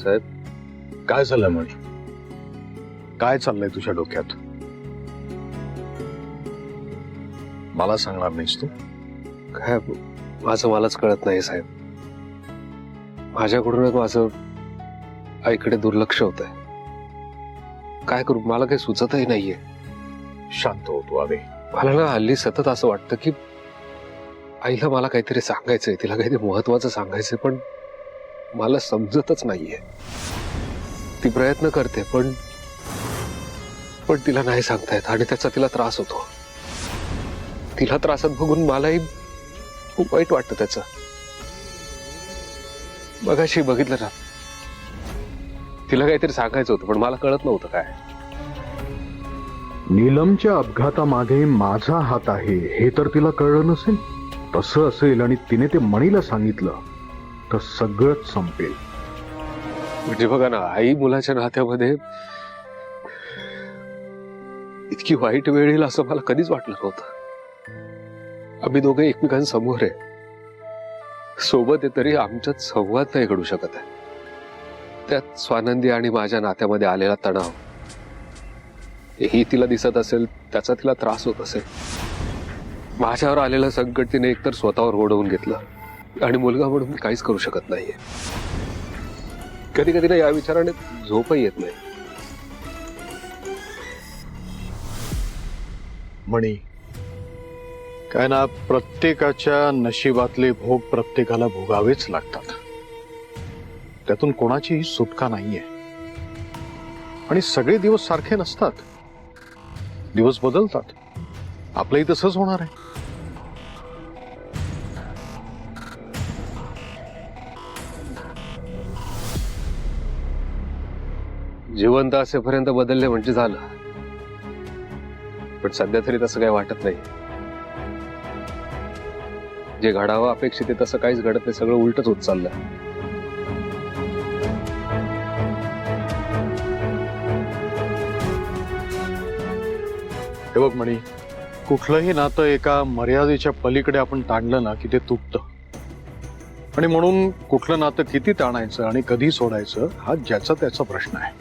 साहेब काय चाललंय म्हणे? काय चाललंय तुझ्या डोक्यात? मला सांगणार नाहीस तू? काय माझं मलाच कळत नाही साहेब. माझ्याकडूनच माझं आईकडे दुर्लक्ष होतंय. काय करू मला काही सुचतही नाहीये. शांत होतो अरे. मला ना हल्ली सतत असं वाटतं की आईला मला काहीतरी सांगायचंय, तिला काहीतरी महत्वाचं सांगायचंय, पण मला समजतच नाहीये. ती प्रयत्न करते पण तिला नाही सांगता येत आणि त्याचा तिला त्रास होतो. तिला त्रासात बघून मलाही खूप वाईट वाटतं त्याचं. मगाशी बघितलं ना, तिला काहीतरी सांगायचं होतं पण मला कळत नव्हतं काय. नीलमच्या अपघातामागे माझा हात आहे हे तर तिला कळलं नसेल. तसं असेल आणि तिने ते मणीला सांगितलं तर सगळंच संपेल. म्हणजे बघा ना, आई मुलाच्या नात्यामध्ये इतकी वाईट वेळ येईल असं मला कधीच वाटलं नव्हतं. आम्ही दोघे एकमेकांसमोर आहे, सोबत आहे, तरी आमच्यात संवाद नाही घडू शकत आहे. त्यात स्वानंदी आणि माझ्या नात्यामध्ये आलेला तणाव हेही तिला दिसत असेल, त्याचा तिला त्रास होत असेल. माझ्यावर आलेलं संकट तिने एकतर स्वतःवर ओढवून घेतलं आणि मुलगा म्हणून मी काहीच करू शकत नाहीये. कधी कधी ना या विचाराने झोपही येत नाही. मणी, काय ना, प्रत्येकाच्या नशिबातले भोग प्रत्येकाला भोगावेच लागतात. त्यातून कोणाचीही सुटका नाहीये. आणि सगळे दिवस सारखे नसतात, दिवस बदलतात. आपलंही तसंच होणार आहे. जिवंत असेपर्यंत बदलले म्हणजे झालं, पण सध्या तरी तसं काही वाटत नाही. जे घडावं अपेक्षित आहे तसं काहीच घडत नाही. सगळं उलटच होत चाललंय. हे बघ मणी, कुठलंही नातं एका मर्यादेच्या पलीकडे आपण ताणलं ना की ते तुटतं. आणि म्हणून कुठलं नातं किती ताणायचं आणि कधी सोडायचं हा ज्याचा त्याचा प्रश्न आहे.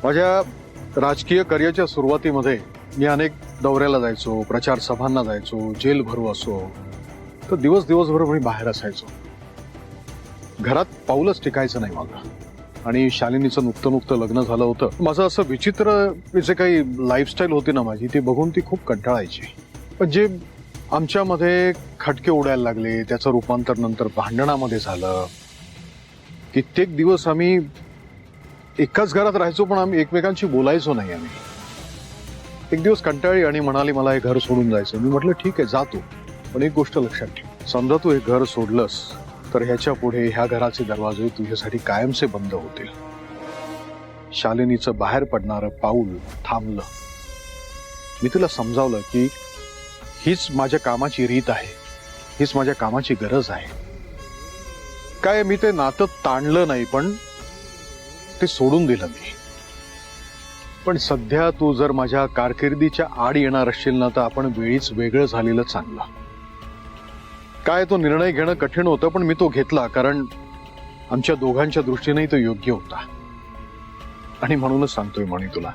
माझ्या राजकीय करिअरच्या सुरुवातीमध्ये मी अनेक दौऱ्याला जायचो, प्रचार सभांना जायचो, जेल भरू असो, तर दिवसभर मी बाहेर असायचो. घरात पाऊलच टिकायचं नाही माझं. आणि शालिनीचं नुकतं लग्न झालं होतं. माझं असं विचित्र जे काही लाईफस्टाईल होती ना माझी, ती बघून ती खूप कंटाळायची. पण जे आमच्यामध्ये खटके उडायला लागले, त्याचं रूपांतर नंतर भांडणामध्ये झालं. कित्येक दिवस आम्ही एकाच घरात राहायचो पण आम्ही एकमेकांशी बोलायचो नाही. आम्ही एक दिवस कंटाळली आणि म्हणाली मला हे घर सोडून जायचं. मी म्हटलं ठीक आहे जा तू, पण एक गोष्ट लक्षात ठेव, समजा तू हे घर सोडलंस तर ह्याच्या पुढे ह्या घराचे दरवाजे तुझ्यासाठी कायमचे बंद होतील. शालिनीचं बाहेर पडणारं पाऊल थांबलं. मी तिला समजावलं की हीच माझ्या कामाची रीत आहे, हीच माझ्या कामाची गरज आहे. काय मी ते नातं ताणलं नाही, पण ते सोडून दिलं मी. पण सध्या तू जर माझ्या कारकिर्दीच्या आड येणार असशील ना तर आपण वेळीच वेगळं झालेलं चांगलं. काय तो निर्णय घेणं कठीण होतं, पण मी तो घेतला कारण आमच्या दोघांच्या दृष्टीने तो योग्य होता. आणि म्हणूनच सांगतोय म्हणे तुला,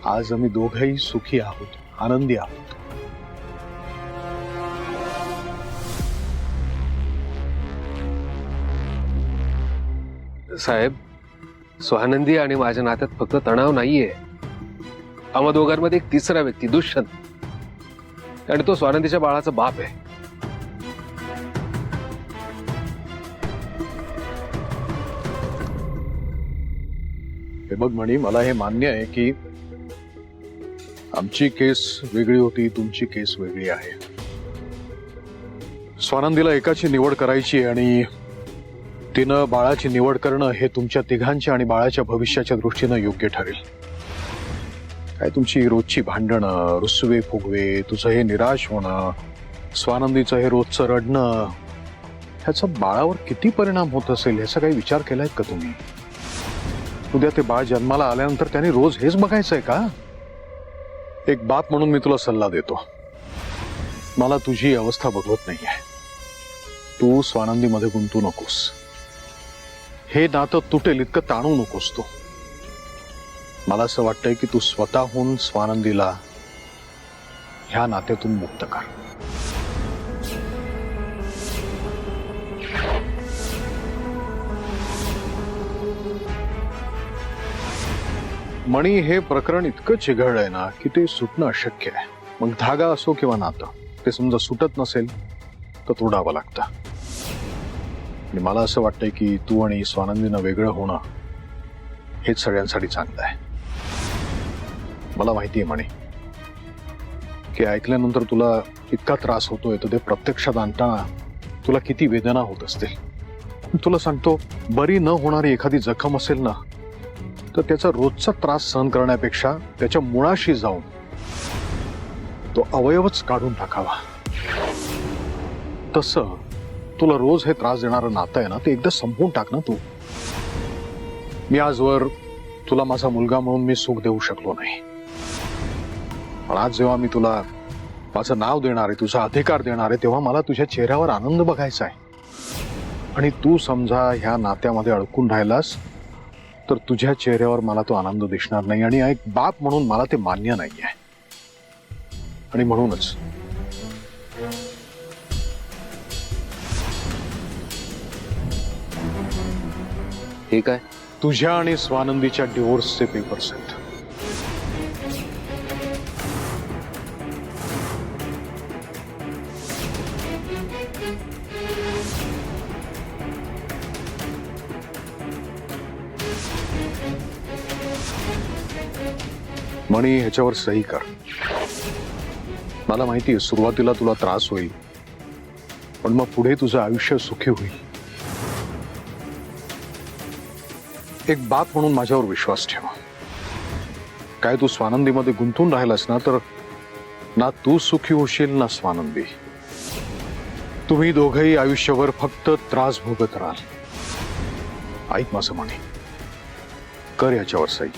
आज आम्ही दोघंही सुखी आहोत, आनंदी आहोत. साहेब, स्वानंदी आणि माझ्या नात्यात फक्त तणाव नाहीये. आम्हा दोघांमध्ये एक तिसरा व्यक्ती दुष्यंत, आणि तो स्वानंदीच्या बाळाचा बाप आहे. हे बघ म्हणी, मला हे मान्य आहे की आमची केस वेगळी होती, तुमची केस वेगळी आहे. स्वानंदीला एकाची निवड करायची आणि तिनं बाळाची निवड करणं हे तुमच्या तिघांच्या आणि बाळाच्या भविष्याच्या दृष्टीनं योग्य ठरेल. काय तुमची रोजची भांडणं, रुसवे फुगवे, तुझं हे निराश होणं, स्वानंदीचं हे रोजचं रडणं, ह्याचा बाळावर किती परिणाम होत असेल ह्याचा काही विचार केलाय का तुम्ही? उद्या ते बाळ जन्माला आल्यानंतर त्याने रोज हेच बघायचंय का? एक बाप म्हणून मी तुला सल्ला देतो, मला तुझी अवस्था बघवत नाहीये. तू स्वानंदीमध्ये गुंतू नकोस. हे नातं तुटेल इतकं ताणू नकोस तू. मला असं वाटतंय की तू स्वतःहून स्वानंदीला ह्या नात्यातून मुक्त कर. मणी, हे प्रकरण इतकं चिघळलंय ना की ते सुटणं अशक्य आहे. मग धागा असो किंवा नातं, ते समजा सुटत नसेल तर तोडावं लागतं. आणि मला असं वाटतंय की तू आणि स्वानंदीनं वेगळं होणं हेच सगळ्यांसाठी चांगलं आहे. मला माहिती आहे मणी की ऐकल्यानंतर तुला इतका त्रास होतोय, तर ते प्रत्यक्षात आणताना तुला किती वेदना होत असतील. तुला सांगतो, बरी न होणारी एखादी जखम असेल ना, तर त्याचा रोजचा त्रास सहन करण्यापेक्षा त्याच्या मुळाशी जाऊन तो अवयवच काढून टाकावा. तसं तुला रोज हे त्रास देणारं नातं आहे ना, ते एकदा संपवून टाक ना तू. मी आजवर तुला माझा मुलगा म्हणून मी सुख देऊ शकलो नाही, पण आज जेव्हा मी तुला माझं नाव देणार आहे, तुझा अधिकार देणार आहे, तेव्हा मला तुझ्या चेहऱ्यावर आनंद बघायचा आहे. आणि तू समजा ह्या नात्यामध्ये अडकून राहिलास तर तुझ्या चेहऱ्यावर मला तो आनंद दिसणार नाही. आणि एक बाप म्हणून मला ते मान्य नाहीये. आणि म्हणूनच हे काय? तुझ्या आणि स्वानंदीच्या डिवोर्सचे पेपर्स आहेत. मणी, ह्याच्यावर सही कर. मला माहिती आहे सुरुवातीला तुला त्रास होईल, पण मग पुढे तुझं आयुष्य सुखी होईल. एक बाप म्हणून माझ्यावर विश्वास ठेव. काय तू स्वानंदीमध्ये गुंतून राहिलास ना, तर ना तू सुखी होशील ना स्वानंदी. तुम्ही दोघंही आयुष्यभर फक्त त्रास भोगत राहाल. ऐक माझं मणी, कर याच्यावर सही.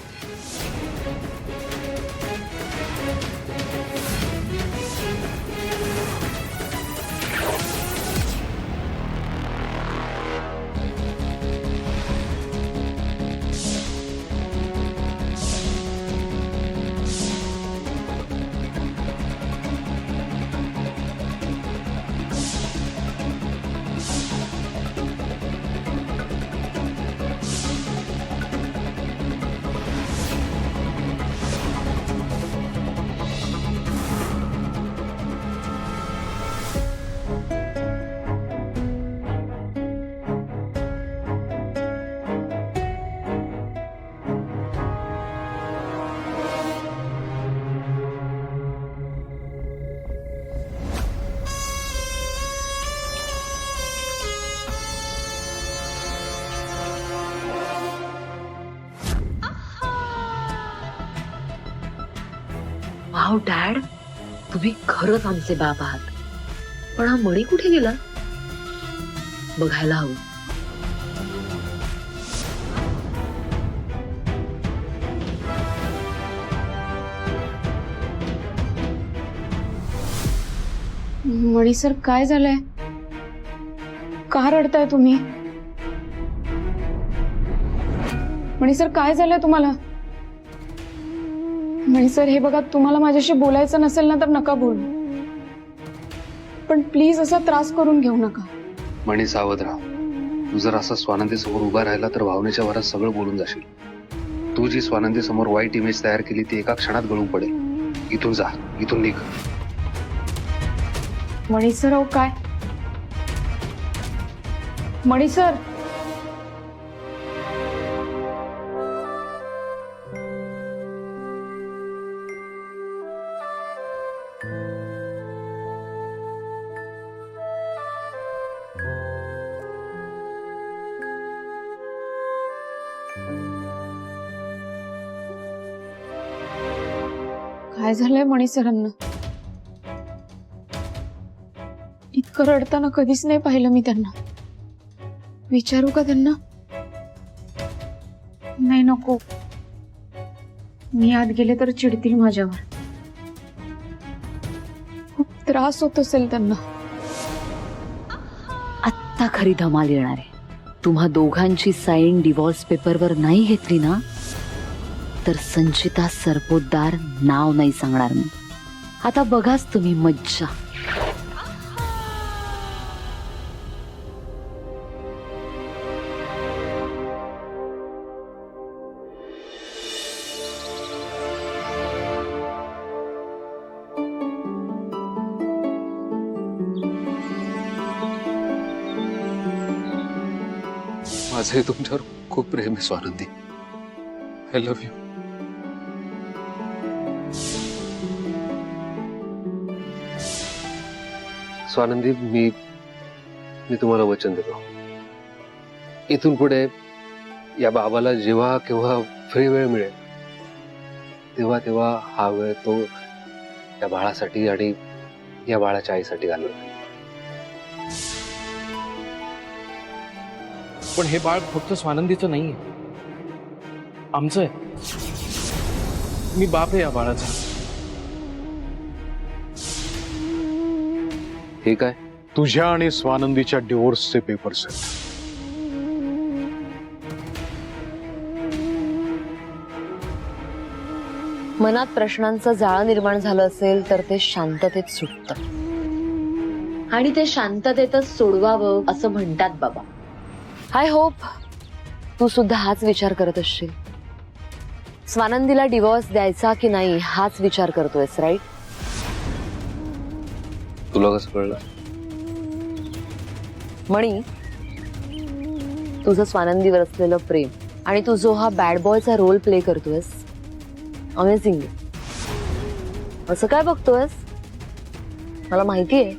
वाव डॅड, तुम्ही खरंच आमचे बाप आहात. पण हा मणी कुठे गेला? बघायला हवं. मणी सर, काय झालंय? का रडताय तुम्ही? मणी सर, काय झालंय तुम्हाला? मणी सर, हे बघा, तुम्हाला माझ्याशी बोलायचं नसेल ना तर नका बोलू, पण प्लीज असा त्रास करून घेऊ नका. मणी, सावध राहा. तू जर असा स्वानंदी समोर उभा राहिला तर भावनेच्या भरात सगळं बोलून जाशील. तू जी स्वानंदी समोर वाईट इमेज तयार केली ती एका क्षणात गळून पडेल. इथून जा, इथून निघ. मणी सर, अहो काय? मणी सर, काय झालंय मणी सरांना? इतकं रडताना कधीच नाही पाहिलं मी त्यांना. विचारू का त्यांना? नाही, नको. मी आत गेले तर चिडतील माझ्यावर. खूप त्रास होत असेल त्यांना. आत्ता खरी धमाल येणार आहे. तुम्हा दोघांची साईन डिव्हॉर्स पेपरवर नाही घेतली ना तर संचिता सरपोतदार नाव नाही सांगणार मी. आता बघाच तुम्ही मज्जा. माझे तुमच्यावर खूप प्रेम आहे Swanandi. I love you. Swanandi, मी तुम्हाला वचन देतो, इथून पुढे या बाबाला जेव्हा केव्हा फ्री वेळ मिळेल तेव्हा तेव्हा हा वेळ तो या बाळासाठी आणि या बाळाच्या आईसाठी घालवेल. पण हे बाळ फक्त स्वानंदीचं नाहीये, आमचं आहे. मी बाप आहे या बाळाचा. हे काय? तुझ्या आणि स्वानंदीच्या डिवोर्सचे पेपर्स आहेत. मनात प्रश्नांचं जाळं निर्माण झालं असेल तर ते शांततेत सुटतं आणि ते शांततेतच सोडवावं असं म्हणतात बाबा. आय होप तू सुद्धा हाच विचार करत असशील. स्वानंदीला डिवोर्स द्यायचा की नाही हाच विचार करतोयस, राईट? तुला कसं कळलं? मणी, तुझं स्वानंदीवर असलेलं प्रेम आणि तू जो हा बॅड बॉयचा रोल प्ले करतोयस, अमेझिंग. असं काय बघतोयस? मला माहितीये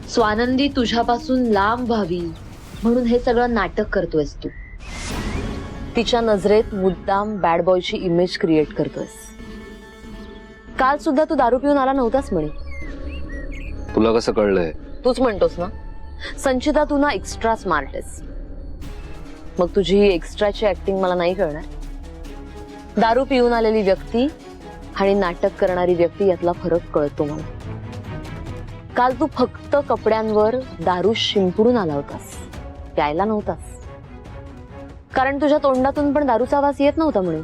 स्वानंदी तुझ्यापासून लांब व्हावी म्हणून हे सगळं नाटक करतोयस तू. तिच्या नजरेत मुद्दाम बॅड बॉयची इमेज क्रिएट करतोयस. काल सुद्धा तू दारू पिऊन आला नव्हतास म्हणे. तुला कसं कळलंय? तूच म्हणतोस ना, संचिता तू ना एक्स्ट्रा स्मार्ट आहेस. मग तुझी ही एक्स्ट्राची ऍक्टिंग मला नाही कळणार. दारू पिऊन आलेली व्यक्ती आणि नाटक करणारी व्यक्ती यातला फरक कळतो मला. काल तू फक्त कपड्यांवर दारू शिंपडून आला होतास, प्यायला नव्हतास. कारण तुझ्या तोंडातून पण दारूचा आवाज येत नव्हता म्हणून.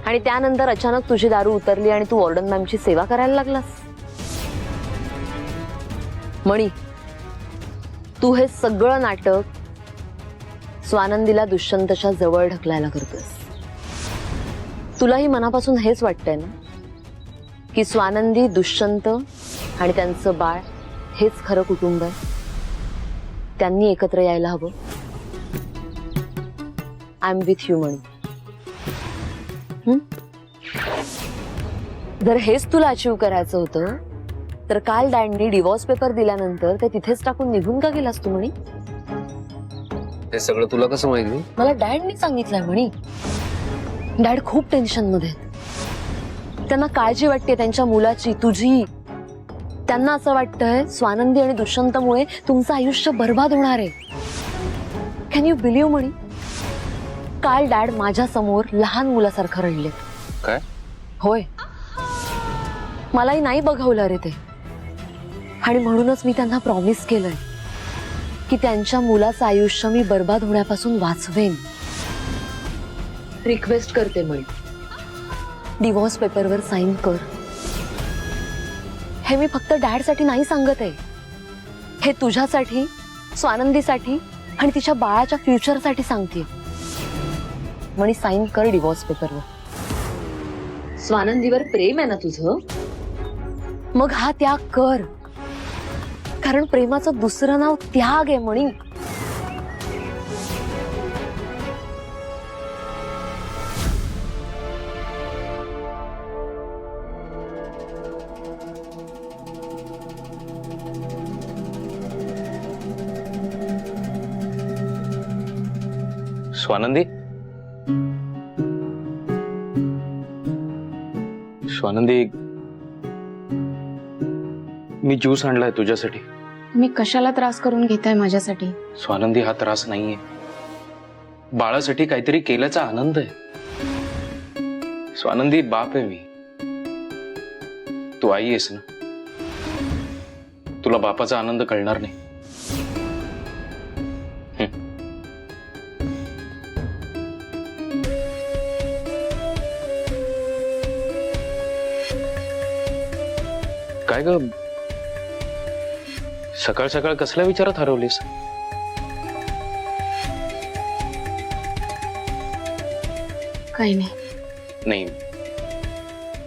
आणि त्यानंतर अचानक तुझी दारू उतरली आणि तू वॉर्डन मॅमची सेवा करायला लागलास. मणी, तू हे सगळं नाटक स्वानंदीला दुष्यंतच्या जवळ ढकलायला करतोस. तुलाही मनापासून हेच वाटतंय ना की स्वानंदी, दुष्यंत आणि त्यांचं बाळ हेच खरं कुटुंब आहे, त्यांनी एकत्र यायला हवं. आय एम विथ यू मणी. जर हेच तुला अचीव करायचं होतं तर काल डॅडनी डिवोर्स पेपर दिल्यानंतर ते तिथेच टाकून निघून का गेलास तू म्हणी? हे सगळं तुला कसं माहिती? मला डॅडनी सांगितलंय म्हणी. डॅड खूप टेन्शन मध्ये आहेत. त्यांना काळजी वाटते त्यांच्या मुलाची, तुझी. त्यांना असं वाटतंय स्वानंदी आणि दुष्यंतमुळे तुमचं आयुष्य बर्बाद होणार आहे. कॅन यू बिलीव्ह म्हणी? काल डॅड माझ्या समोर लहान मुलासारखं रडले. काय? होय, मलाही नाही बघवलं रे ते. आणि म्हणूनच मी त्यांना प्रॉमिस केलंय की त्यांच्या मुलाचं आयुष्य मी बर्बाद होण्यापासून वाचवेन. रिक्वेस्ट करते म्हणे, डिवोर्स पेपरवर साईन कर. हे मी फक्त डॅडसाठी नाही सांगत आहे, हे तुझ्यासाठी, स्वानंदीसाठी आणि तिच्या बाळाच्या फ्युचरसाठी सांगते. म्हणे साईन कर डिवोर्स पेपरवर. स्वानंदीवर प्रेम आहे ना तुझं, मग हा त्याग कर. कारण प्रेमाचं दुसरं नाव त्याग आहे म्हणी. स्वानंदी, स्वानंदी, मी ज्यूस आणलाय तुझ्यासाठी. मी कशाला त्रास करून घेताय माझ्यासाठी? स्वानंदी, हा त्रास नाहीये. बाळासाठी काहीतरी केल्याचा आनंद आहे. स्वानंदी, बाप आहे मी, तू आई आहेस ना. तुला बापाचा आनंद कळणार नाही. काय ग, सकाळ सकाळ कसल्या विचारात हरवलीस? काही नाही. नाही,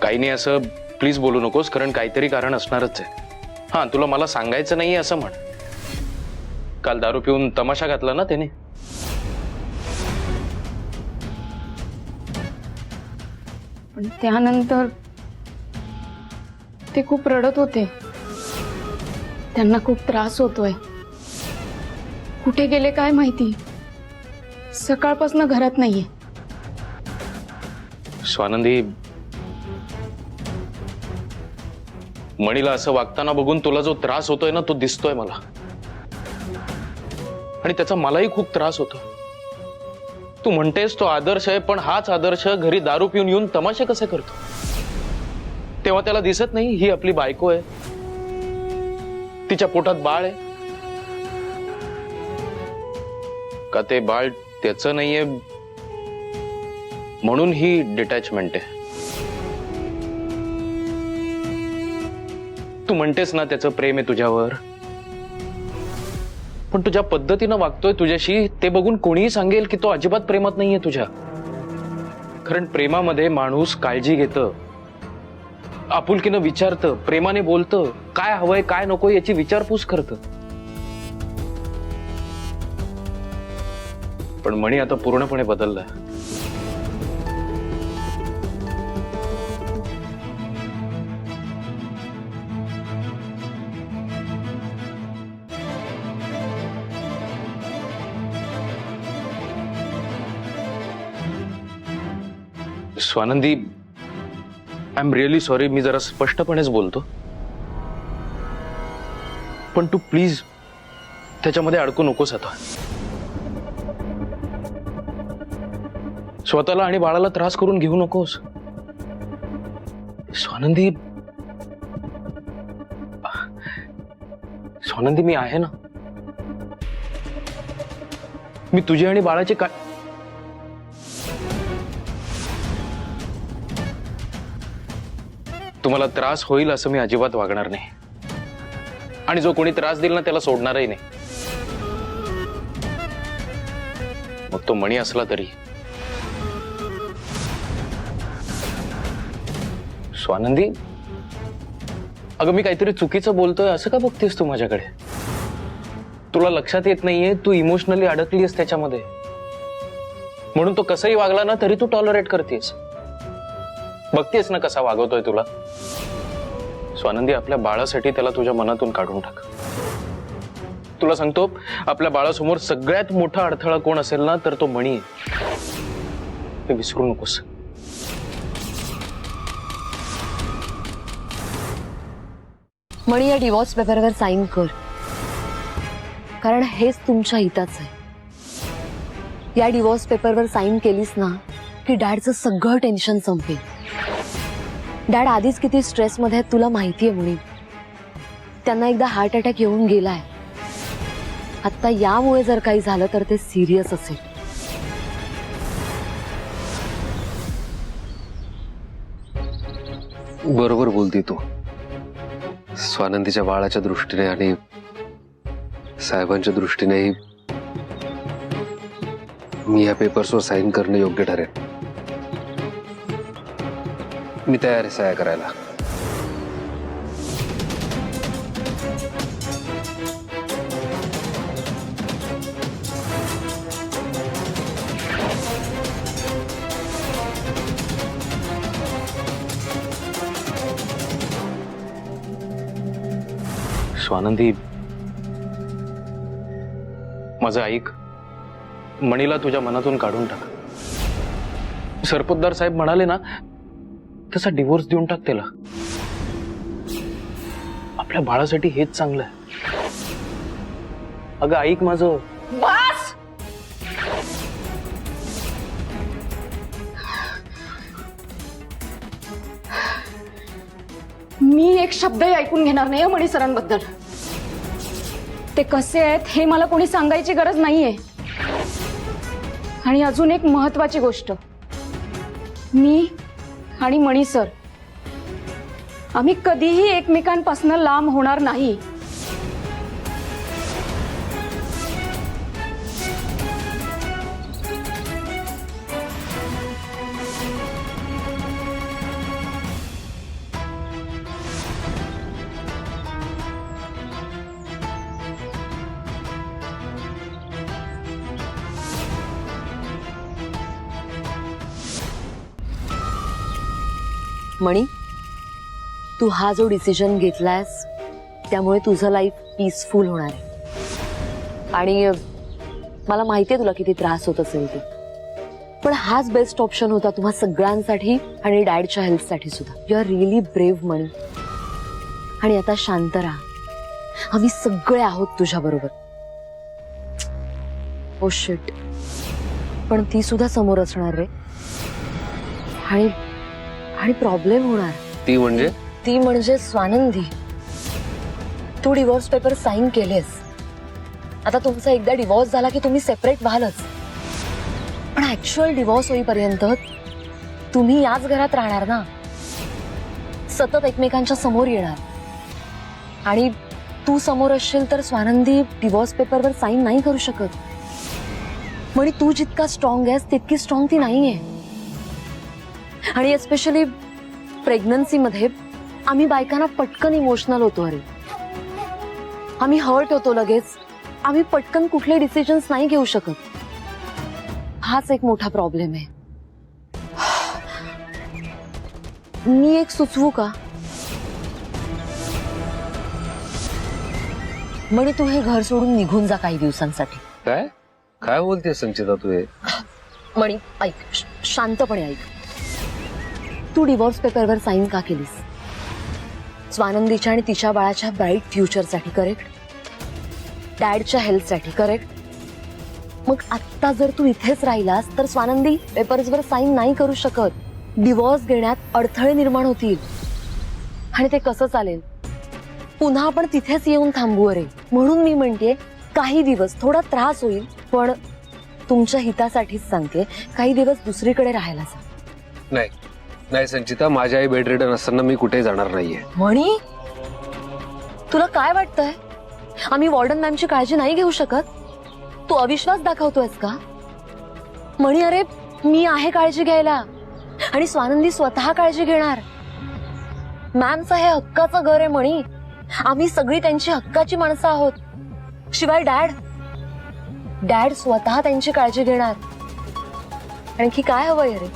काही नाही असं प्लीज बोलू नकोस, कारण काहीतरी कारण असणारच आहे. हा, तुला मला सांगायचं नाहीये असं म्हण. काल दारू पिऊन तमाशा घातला ना त्याने. पण त्यानंतर ते खूप रडत होते. त्यांना खूप त्रास होतोय. कुठे गेले काय माहिती. सकाळपासून घरात नाहीये. स्वानंदी, मणीला असं वागताना बघून तुला जो त्रास होतोय ना तो दिसतोय मला, आणि त्याचा मलाही खूप त्रास होतो. तू म्हणतेस तो आदर्श आहे, पण हाच आदर्श घरी दारू पिऊन येऊन तमाशे कसे करतो? तेव्हा त्याला दिसत नाही ही आपली बायको आहे, तिच्या पोटात बाळ आहे. का ते बाळ त्याचं नाहीये म्हणून ही डिटॅचमेंट आहे? तू म्हणतेस ना त्याचं प्रेम आहे तुझ्यावर, पण तुझ्या पद्धतीनं वागतोय तुझ्याशी ते बघून कोणीही सांगेल की तो अजिबात प्रेमात नाहीये तुझ्या. कारण प्रेमामध्ये माणूस काळजी घेतं, आपुलकीनं विचारतं, प्रेमाने बोलतं, काय हवंय काय नको याची विचारपूस करतं. पण मणी आता पूर्णपणे बदललाय. Swanandi, I am really sorry. मी जरा स्पष्टपणेच बोलतो, पण तू प्लीज त्याच्यामध्ये अडकू नकोस. आता स्वतःला आणि बाळाला त्रास करून घेऊ नकोस. स्वानंदी, स्वानंदी, मी आहे ना. मी तुझी आणि बाळाची काय. तुम्हाला त्रास होईल असं मी अजिबात वागणार नाही, आणि जो कोणी त्रास देईल ना त्याला सोडणारही नाही, मग तो मणी असला तरी. स्वानंदी, अगं मी काहीतरी चुकीचं बोलतोय असं का बघतेस तू माझ्याकडे? तुला लक्षात येत नाहीये तू इमोशनली अडकलीस त्याच्यामध्ये, म्हणून तो कसंही वागला ना तरी तू टॉलरेट करतेस. बघतेस ना कसा वागवतोय तुला. स्वानंदी, आपल्या बाळासाठी त्याला तुझ्या मनातून काढून टाक. तुला सांगतो, आपल्या बाळासमोर सगळ्यात मोठा अडथळा कोण असेल ना तर तो मणी आहे. हे विसरू नकोस. मणी, या डिवॉर्स पेपरवर साईन कर, कारण हेच तुमच्या हिताचं आहे. या डिवॉर्स पेपरवर साईन केलीस ना की डॅडचं सगळं टेन्शन संपेल. डॅड आधीच किती स्ट्रेसमध्ये आहेत तुला माहितीये मणी. त्यांना एकदा हार्ट अटॅक येऊन गेलाय. आता यामुळे जर काही झालं तर ते सिरियस असेल. बरोबर बोलती तू. स्वानंदीच्या बाळाच्या दृष्टीने आणि साहेबांच्या दृष्टीनेही मी या पेपर्सवर साईन करणं योग्य ठरेल. मी तयार आहे सह्या करायला. स्वानंदी, माझं ऐक. मणीला तुझ्या मनातून काढून टाक. सरपोतदार साहेब म्हणाले ना तसा डिवोर्स देऊन टाक त्याला. आपल्या बाळासाठी हेच चांगलं आहे. अगं ऐक माझं. बस. मी एक शब्दही ऐकून घेणार नाही मणी सरांबद्दल. ते कसे आहेत हे मला कोणी सांगायची गरज नाहीये. आणि अजून एक महत्वाची गोष्ट, मी आणि मणी सर आम्ही कधीही एकमेकांपासून लांब होणार नाही. मणी, तू हा जो डिसिजन घेतलायस त्यामुळे तुझं लाईफ पीसफुल होणार आहे. आणि मला माहितीये तुला किती त्रास होत असेल ते, पण हाच बेस्ट ऑप्शन होता तुम्हा सगळ्यांसाठी आणि डॅडच्या हेल्थसाठी सुद्धा. यू आर रिअली ब्रेव्ह मणी. आणि आता शांत राहा, आम्ही सगळे आहोत तुझ्या बरोबर. ओ शिट, पण ती सुद्धा समोर असणार रे. आणि प्रॉब्लेम होणार. ती म्हणजे? ती म्हणजे स्वानंदी. तू डिवोर्स पेपर साईन केलेस. आता तुमचा एकदा डिवोर्स झाला की तुम्ही सेपरेट व्हालच, पण ऍक्च्युअल डिवोर्स होईपर्यंत तुम्ही याच घरात राहणार ना, सतत एकमेकांच्या समोर येणार. आणि तू समोर असशील तर स्वानंदी डिवोर्स पेपरवर साईन नाही करू शकत. म्हणजे तू जितका स्ट्रॉंग आहेस तितकी स्ट्रॉंग ती नाहीये. आणि एस्पेशली प्रेग्नन्सी मध्ये आम्ही बायकांना पटकन इमोशनल होतो. अरे आम्ही हर्ट होतो लगेच. आम्ही पटकन कुठले डिसिजन्स नाही घेऊ शकत. हाच एक मोठा प्रॉब्लेम आहे. मी एक सुचवू का? म्हणे तू हे घर सोडून निघून जा काही दिवसांसाठी. काय काय बोलते संचिता तू हे? मणी ऐक, शांतपणे ऐक. तू डिवोर्स पेपरवर साईन का केलीस? स्वानंदीच्या आणि तिच्या बाळाच्या ब्राईट फ्युचरसाठी, करेक्ट? डॅडच्या हेल्थसाठी, करेक्ट? मग आत्ता जर तू इथेच राहिलास तर स्वानंदी पेपर्सवर साईन नाही करू शकत. डिवोर्स घेण्यात अडथळे निर्माण होतील आणि ते कसं चालेल? पुन्हा आपण तिथेच येऊन थांबू. अरे म्हणून मी म्हणते काही दिवस थोडा त्रास होईल, पण तुमच्या हितासाठीच सांगते, काही दिवस दुसरीकडे राहायला जा. नाही नाही संचिता, माझी आई बेड रिडन असताना मी कुठे जाणार नाहीये. म्हणी, तुला काय वाटतंय आम्ही वॉर्डन मॅमची काळजी नाही घेऊ शकत? तू अविश्वास दाखवतोयस का? म्हणी अरे मी आहे काळजी घ्यायला आणि स्वानंदी स्वतः काळजी घेणार. मॅमचं हे हक्काचं घर आहे म्हणी. आम्ही सगळी त्यांची हक्काची माणसं आहोत. शिवाय डॅड स्वतः त्यांची काळजी घेणार. आणखी काय हवंय रे?